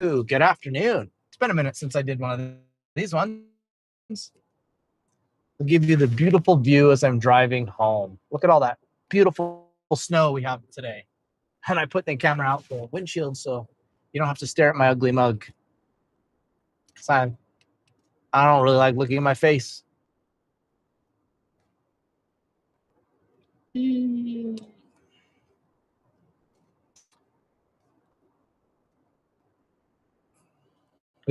Ooh, good afternoon. It's been a minute since I did one of these ones. I'll give you the beautiful view as I'm driving home. Look at all that beautiful snow we have today. And I put the camera out the windshield so you don't have to stare at my ugly mug. Because I don't really like looking at my face. We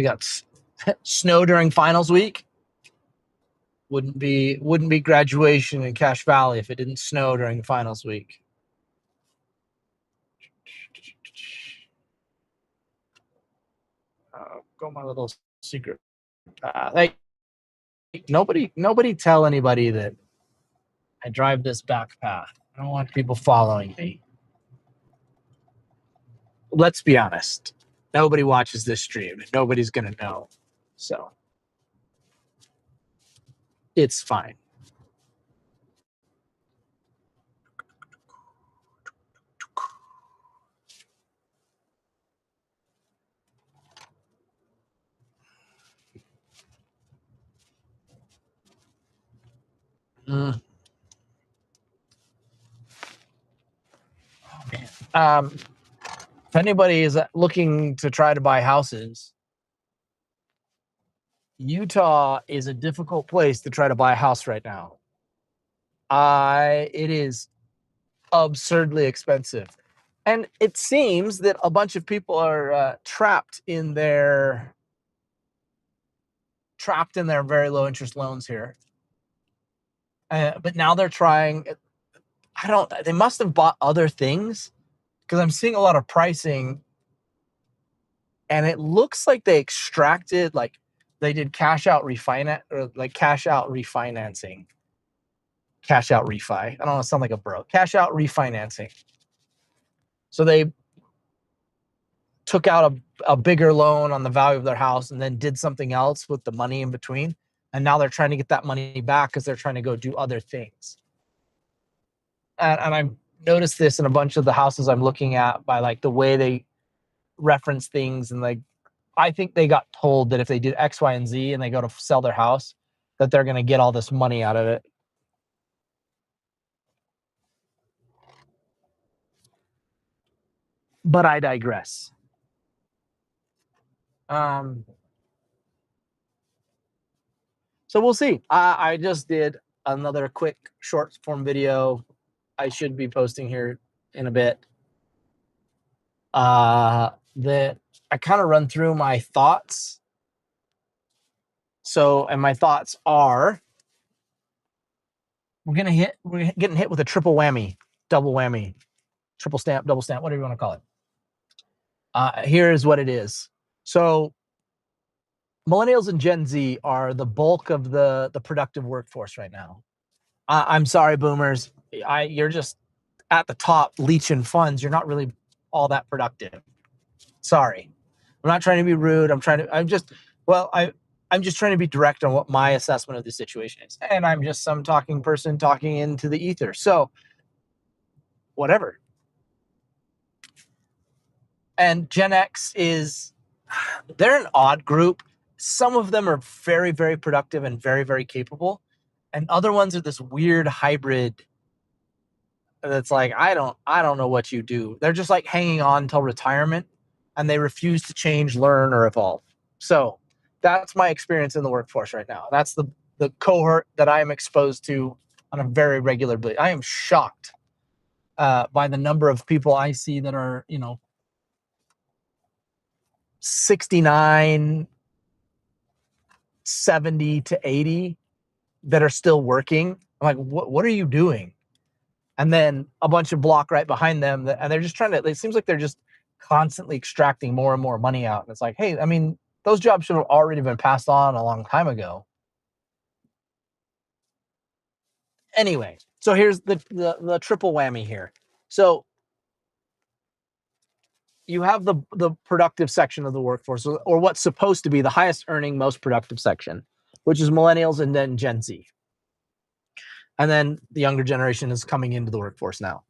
got snow during finals week. Wouldn't be graduation in Cache Valley if it didn't snow during finals week. Go my little secret. Hey, nobody tell anybody that I drive this back path. I don't want people following me. Let's be honest. Nobody watches this stream. Nobody's gonna know. So it's fine. Mm. Oh, man. If anybody is looking to try to buy houses, Utah is a difficult place to try to buy a house right now. It is absurdly expensive. And it seems that a bunch of people are trapped in their very low interest loans here. But now they're trying. They must have bought other things because I'm seeing a lot of pricing, and it looks like they extracted, like they did cash out refinancing. Cash out refi. I don't want to sound like a bro. Cash out refinancing. So they took out a bigger loan on the value of their house and then did something else with the money in between. And now they're trying to get that money back because they're trying to go do other things. And I've noticed this in a bunch of the houses I'm looking at by like the way they reference things. And like, I think they got told that if they did X, Y, and Z and they go to sell their house, that they're going to get all this money out of it. But I digress. So we'll see. I just did another quick short form video. I should be posting here in a bit. That I kind of run through my thoughts. And my thoughts are, we're getting hit with a triple whammy, double whammy, triple stamp, double stamp, whatever you want to call it. Here's what it is. So millennials and Gen Z are the bulk of the productive workforce right now. I'm sorry, boomers. You're just at the top leeching funds. You're not really all that productive. Sorry. I'm not trying to be rude. I'm just trying to be direct on what my assessment of the situation is. And I'm just some talking person talking into the ether. So whatever. And Gen X they're an odd group. Some of them are very, very productive and very, very capable. And other ones are this weird hybrid that's like, I don't know what you do. They're just like hanging on until retirement, and they refuse to change, learn, or evolve. So that's my experience in the workforce right now. That's the cohort that I am exposed to on a very regular basis. I am shocked by the number of people I see that are, 69, 70 to 80 that are still working. I'm like, what are you doing? And then a bunch of block right behind them, and they're just trying to, it seems like they're just constantly extracting more and more money out. And it's like, hey, I mean, those jobs should have already been passed on a long time ago. Anyway, so here's the triple whammy here. So you have the productive section of the workforce, or what's supposed to be the highest earning, most productive section, which is millennials and then Gen Z. And then the younger generation is coming into the workforce now.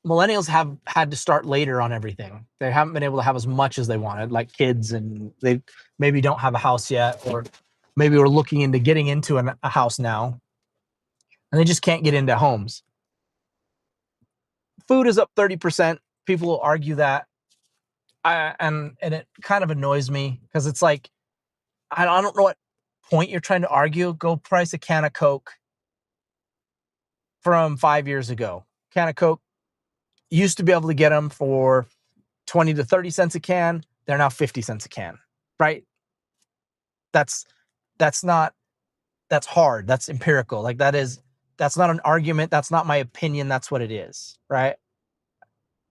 millennials have had to start later on everything. They haven't been able to have as much as they wanted, like kids, and they maybe don't have a house yet, or maybe we're looking into getting into a house now, and they just can't get into homes. Food is up 30%. People will argue that, and it kind of annoys me because it's like, I don't know what point you're trying to argue. Go price a can of Coke from 5 years ago. Can of Coke, used to be able to get them for 20 to 30 cents a can. They're now 50 cents a can, right? That's not, that's hard. That's empirical. Like that's not an argument. That's not my opinion. That's what it is, right?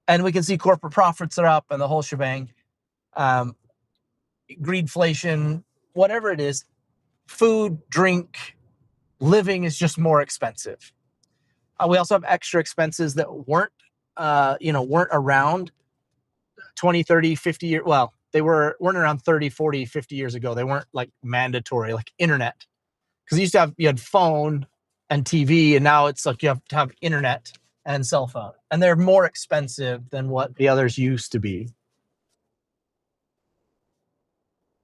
And we can see corporate profits are up and the whole shebang. Greedflation, whatever it is, food, drink, living is just more expensive. We also have extra expenses that weren't around 20, 30, 50 years. Well, they weren't around 30, 40, 50 years ago. They weren't like mandatory, like internet. Because you had phone and TV, and now it's like you have to have internet and cell phone. And they're more expensive than what the others used to be.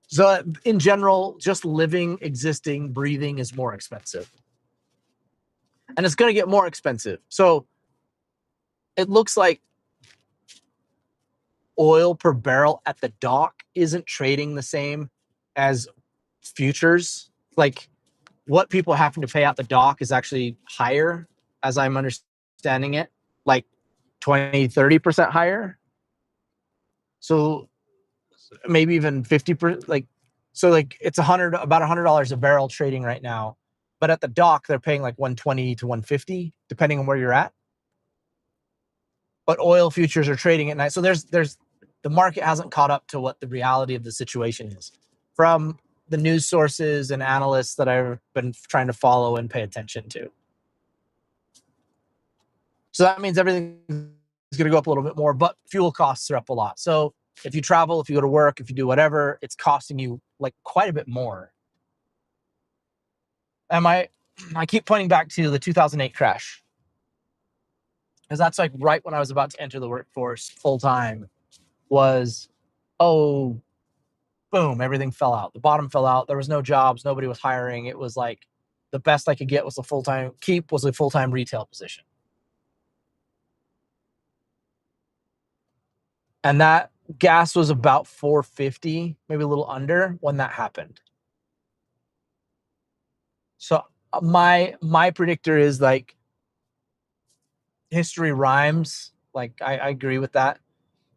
So in general, just living, existing, breathing is more expensive. And it's going to get more expensive. So it looks like oil per barrel at the dock isn't trading the same as futures. Like what people are having to pay out the dock is actually higher, as I'm understanding it, like 20, 30% higher. So maybe even 50%, like, so like it's about $100 a barrel trading right now. But at the dock, they're paying like 120 to 150, depending on where you're at. But oil futures are trading at night. So there's the market hasn't caught up to what the reality of the situation is from the news sources and analysts that I've been trying to follow and pay attention to. So that means everything is going to go up a little bit more, but fuel costs are up a lot. So if you travel, if you go to work, if you do whatever, it's costing you like quite a bit more. And I keep pointing back to the 2008 crash, because that's like right when I was about to enter the workforce full time. Was, oh, boom, everything fell out. The bottom fell out. There was no jobs. Nobody was hiring. It was like the best I could get was a full-time retail position. And that gas was about $4.50, maybe a little under, when that happened. So my predictor is like history rhymes. Like I agree with that.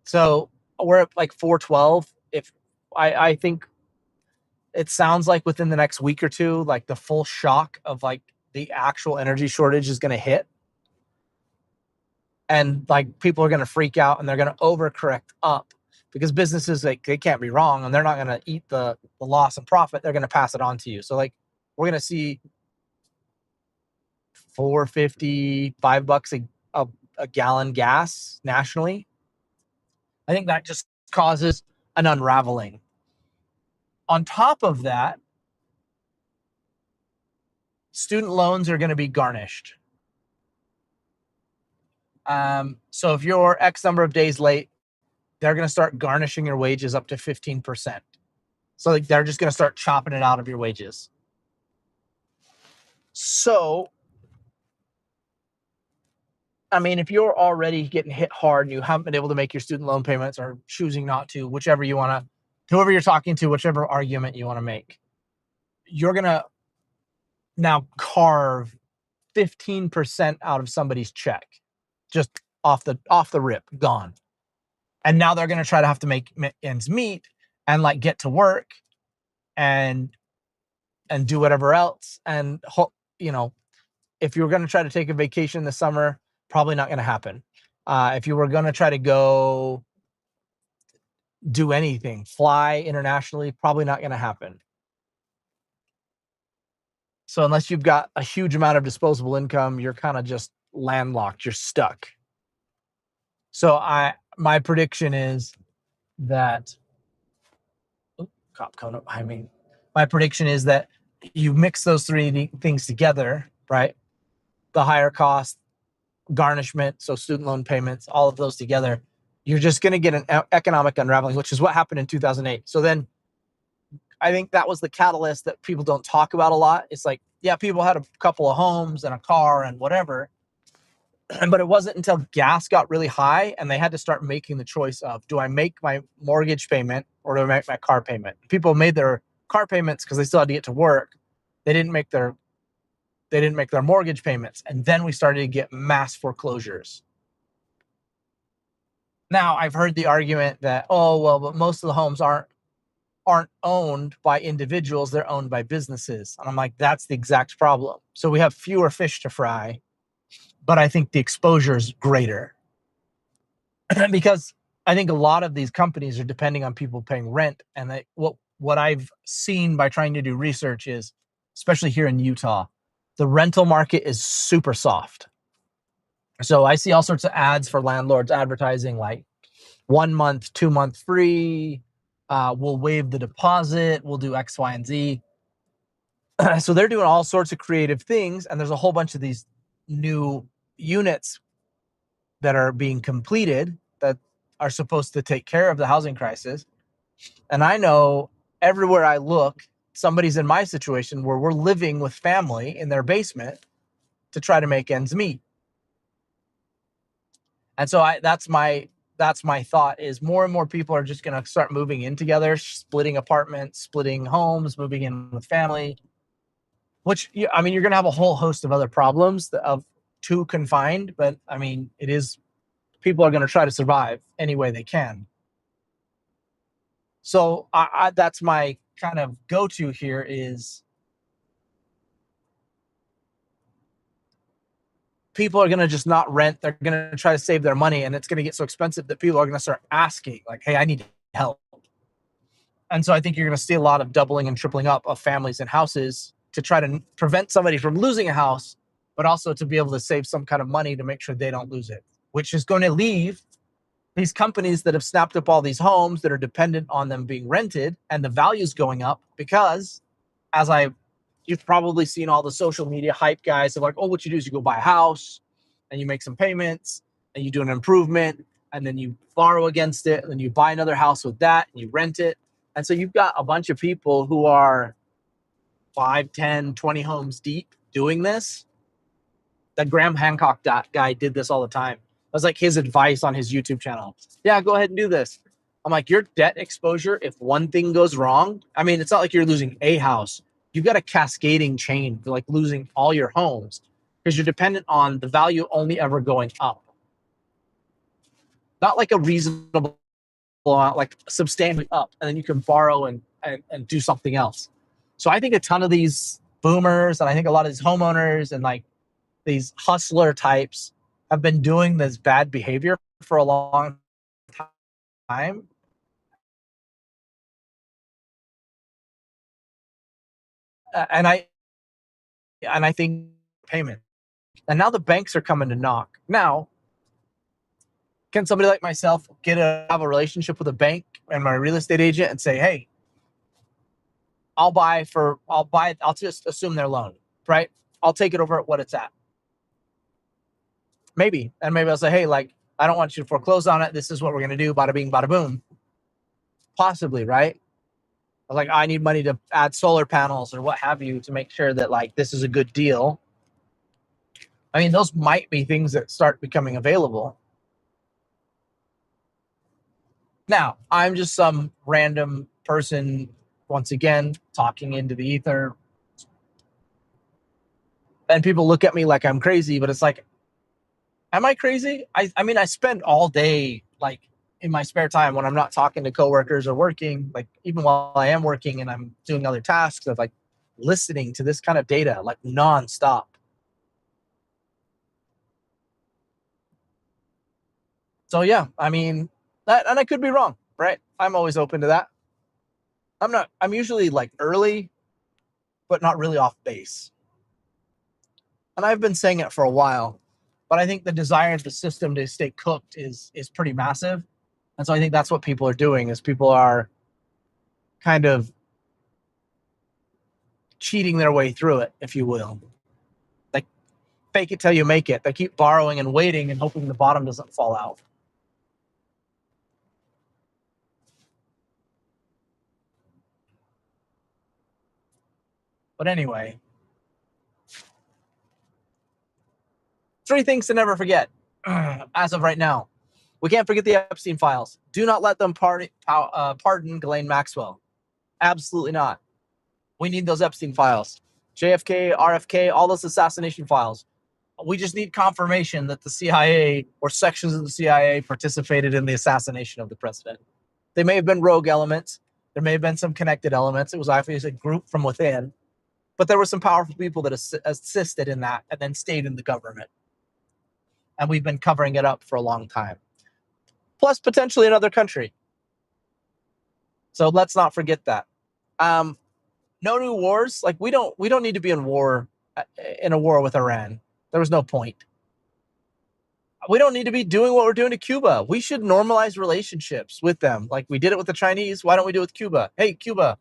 So we're at like 412. If I think it sounds like within the next week or two, like the full shock of like the actual energy shortage is going to hit. And like people are going to freak out and they're going to overcorrect up, because businesses, like, they can't be wrong, and they're not going to eat the loss and profit. They're going to pass it on to you. So like we're going to see $4.50, $5 a gallon gas nationally. I think that just causes an unraveling. On top of that, student loans are going to be garnished. So if you're X number of days late, they're going to start garnishing your wages up to 15%. So like they're just going to start chopping it out of your wages. So, I mean, if you're already getting hit hard and you haven't been able to make your student loan payments, or choosing not to, whoever you're talking to, whichever argument you want to make, you're going to now carve 15% out of somebody's check, just off the rip, gone. And now they're going to try to have to make ends meet and like get to work and do whatever else. And if you were going to try to take a vacation this summer, probably not going to happen. If you were going to try to go do anything, fly internationally, probably not going to happen. So unless you've got a huge amount of disposable income, you're kind of just landlocked. You're stuck. So my prediction is that cop coming up behind me. My prediction is that you mix those three things together, right? The higher cost, garnishment, so student loan payments, all of those together, you're just going to get an economic unraveling, which is what happened in 2008. So then I think that was the catalyst that people don't talk about a lot. It's like, yeah, people had a couple of homes and a car and whatever, but it wasn't until gas got really high and they had to start making the choice of, do I make my mortgage payment or do I make my car payment? People made their car payments because they still had to get to work. They didn't make their mortgage payments. And then we started to get mass foreclosures. Now I've heard the argument that, oh, well, but most of the homes aren't owned by individuals, they're owned by businesses. And I'm like, that's the exact problem. So we have fewer fish to fry, but I think the exposure is greater. Because I think a lot of these companies are depending on people paying rent. And what I've seen by trying to do research is, especially here in Utah, the rental market is super soft. So I see all sorts of ads for landlords advertising like 1 month, 2 month free. We'll waive the deposit. We'll do X, Y, and Z. So they're doing all sorts of creative things. And there's a whole bunch of these new units that are being completed that are supposed to take care of the housing crisis. And I know everywhere I look, somebody's in my situation where we're living with family in their basement to try to make ends meet. And so that's my thought is more and more people are just going to start moving in together, splitting apartments, splitting homes, moving in with family, which, I mean, you're going to have a whole host of other problems of too confined, but I mean, people are going to try to survive any way they can. So that's my kind of go-to here is people are going to just not rent. They're going to try to save their money, and it's going to get so expensive that people are going to start asking like, hey, I need help. And so I think you're going to see a lot of doubling and tripling up of families and houses to try to prevent somebody from losing a house, but also to be able to save some kind of money to make sure they don't lose it, which is going to leave these companies that have snapped up all these homes that are dependent on them being rented and the values going up because you've probably seen all the social media hype guys of like, oh, what you do is you go buy a house and you make some payments and you do an improvement and then you borrow against it and then you buy another house with that and you rent it. And so you've got a bunch of people who are 5, 10, 20 homes deep doing this. That Graham Hancock guy did this all the time. That was like his advice on his YouTube channel. Yeah, go ahead and do this. I'm like, your debt exposure, if one thing goes wrong, I mean, it's not like you're losing a house. You've got a cascading chain for like losing all your homes because you're dependent on the value only ever going up. Not like a reasonable amount, like substantially up, and then you can borrow and do something else. So I think a ton of these boomers and I think a lot of these homeowners and like these hustler types have been doing this bad behavior for a long time. And I think payment. And now the banks are coming to knock. Now, can somebody like myself have a relationship with a bank and my real estate agent and say, hey, I'll just assume their loan, right? I'll take it over at what it's at. Maybe. And maybe I'll say, hey, like, I don't want you to foreclose on it. This is what we're going to do. Bada bing, bada boom. Possibly, right? Like, I need money to add solar panels or what have you to make sure that like this is a good deal. I mean, those might be things that start becoming available. Now, I'm just some random person, once again, talking into the ether. And people look at me like I'm crazy, but it's like, am I crazy? I mean, I spend all day, like, in my spare time when I'm not talking to coworkers or working, like, even while I am working and I'm doing other tasks of, like, listening to this kind of data, like, nonstop. So, yeah, I mean, and I could be wrong, right? I'm always open to that. I'm usually, like, early, but not really off base. And I've been saying it for a while, but I think the desire of the system to stay cooked is pretty massive. And so I think that's what people are doing is people are kind of cheating their way through it, if you will. Like fake it till you make it. They keep borrowing and waiting and hoping the bottom doesn't fall out. But anyway, 3 things to never forget as of right now. We can't forget the Epstein files. Do not let them pardon Ghislaine Maxwell. Absolutely not. We need those Epstein files. JFK, RFK, all those assassination files. We just need confirmation that the CIA or sections of the CIA participated in the assassination of the president. They may have been rogue elements. There may have been some connected elements. It was obviously a group from within. But there were some powerful people that assisted in that and then stayed in the government. And we've been covering it up for a long time. Plus, potentially another country. So let's not forget that. No new wars. Like we don't need to be in a war with Iran. There was no point. We don't need to be doing what we're doing to Cuba. We should normalize relationships with them. Like we did it with the Chinese. Why don't we do it with Cuba? Hey, Cuba,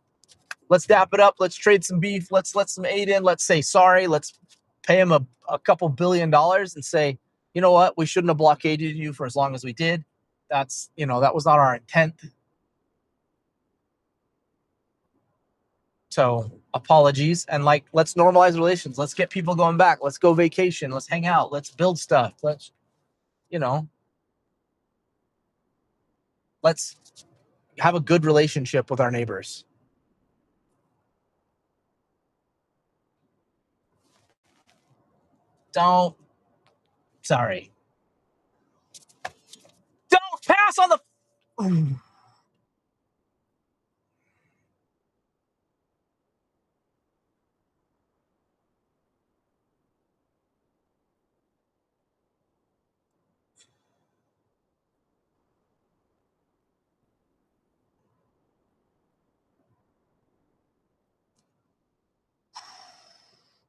let's dap it up. Let's trade some beef. Let's let some aid in. Let's say sorry. Let's pay them a couple $1 billion and say, you know what? We shouldn't have blockaded you for as long as we did. That was not our intent. So apologies. And let's normalize relations. Let's get people going back. Let's go vacation. Let's hang out. Let's build stuff. Let's have a good relationship with our neighbors. Don't pass on the.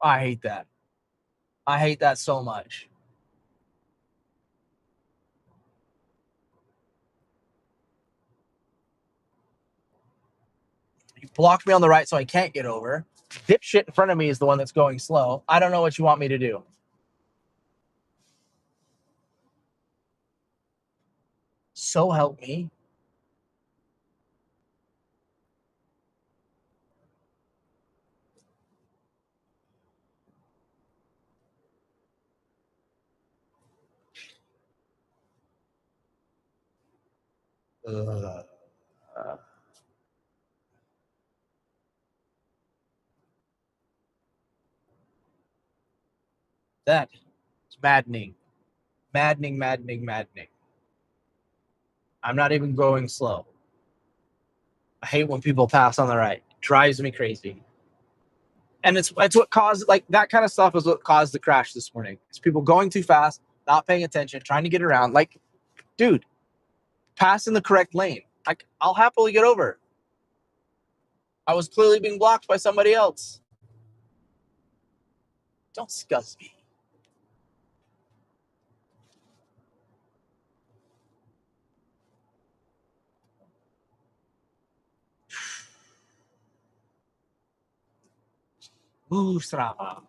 I hate that. I hate that so much. You blocked me on the right so I can't get over. Dipshit in front of me is the one that's going slow. I don't know what you want me to do. So help me. That is maddening. Maddening. I'm not even going slow. I hate when people pass on the right. It drives me crazy. And it's what caused that kind of stuff is what caused the crash this morning. It's people going too fast, not paying attention, trying to get around. Dude, pass in the correct lane. I'll happily get over. I was clearly being blocked by somebody else. Don't discuss me. Ooh, Strava.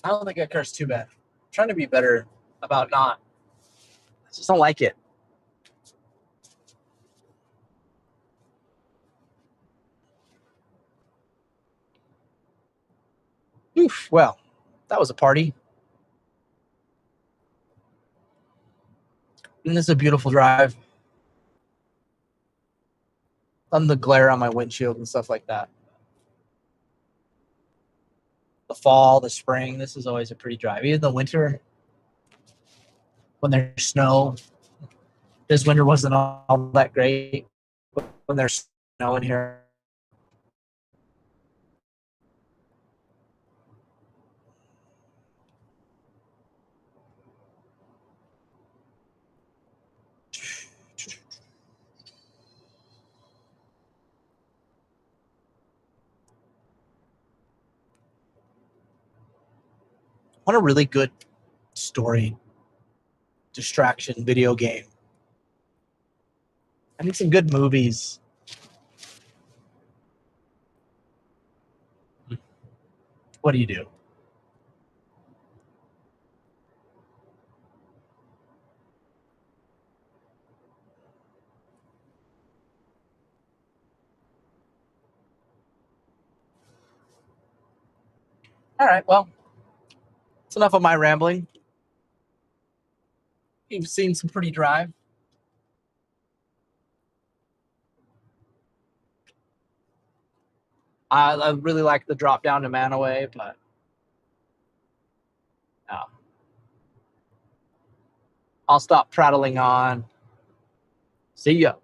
I don't think I cursed too bad. I'm trying to be better about not. I just don't like it. Oof, well, that was a party. And this is a beautiful drive. On the glare on my windshield and stuff like that. The fall, the spring, this is always a pretty drive. Even the winter, when there's snow. This winter wasn't all that great when there's snow in here. What a really good story. distraction video game. I need some good movies. What do you do? All right, well, it's enough of my rambling. You've seen some pretty drive. I really like the drop down to Manaway, but no. I'll stop prattling on. See ya.